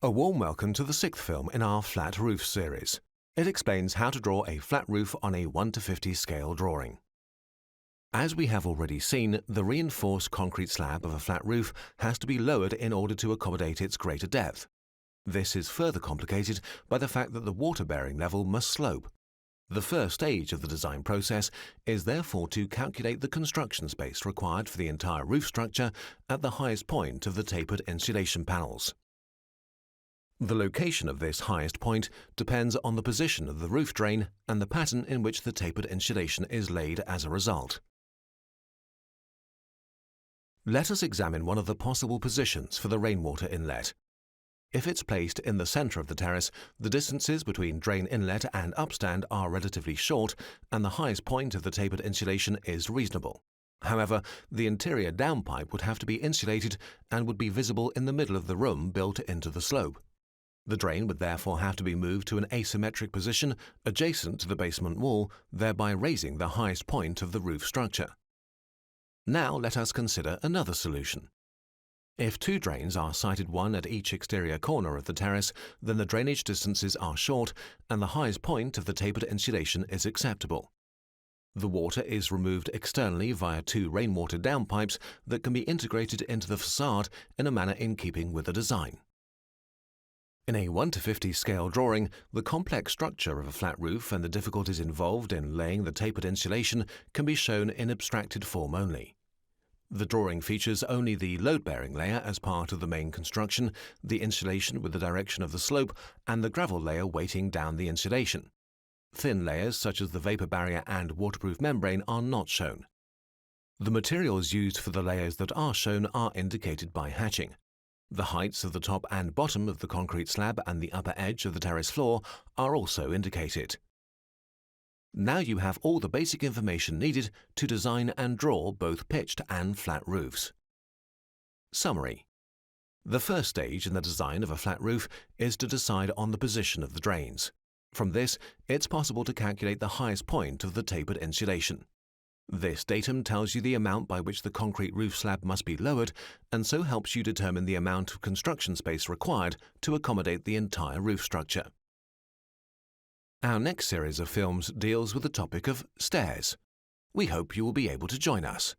A warm welcome to the 6th film in our flat roof series. It explains how to draw a flat roof on a 1:50 scale drawing. As we have already seen, the reinforced concrete slab of a flat roof has to be lowered in order to accommodate its greater depth. This is further complicated by the fact that the water-bearing level must slope. The first stage of the design process is therefore to calculate the construction space required for the entire roof structure at the highest point of the tapered insulation panels. The location of this highest point depends on the position of the roof drain and the pattern in which the tapered insulation is laid as a result. Let us examine one of the possible positions for the rainwater inlet. If it's placed in the center of the terrace, the distances between drain inlet and upstand are relatively short and the highest point of the tapered insulation is reasonable. However, the interior downpipe would have to be insulated and would be visible in the middle of the room built into the slope. The drain would therefore have to be moved to an asymmetric position adjacent to the basement wall, thereby raising the highest point of the roof structure. Now let us consider another solution. If two drains are sited one at each exterior corner of the terrace, then the drainage distances are short and the highest point of the tapered insulation is acceptable. The water is removed externally via two rainwater downpipes that can be integrated into the facade in a manner in keeping with the design. In a 1:50 scale drawing, the complex structure of a flat roof and the difficulties involved in laying the tapered insulation can be shown in abstracted form only. The drawing features only the load-bearing layer as part of the main construction, the insulation with the direction of the slope, and the gravel layer weighting down the insulation. Thin layers such as the vapor barrier and waterproof membrane are not shown. The materials used for the layers that are shown are indicated by hatching. The heights of the top and bottom of the concrete slab and the upper edge of the terrace floor are also indicated. Now you have all the basic information needed to design and draw both pitched and flat roofs. Summary. The first stage in the design of a flat roof is to decide on the position of the drains. From this, it's possible to calculate the highest point of the tapered insulation. This datum tells you the amount by which the concrete roof slab must be lowered and so helps you determine the amount of construction space required to accommodate the entire roof structure. Our next series of films deals with the topic of stairs. We hope you will be able to join us.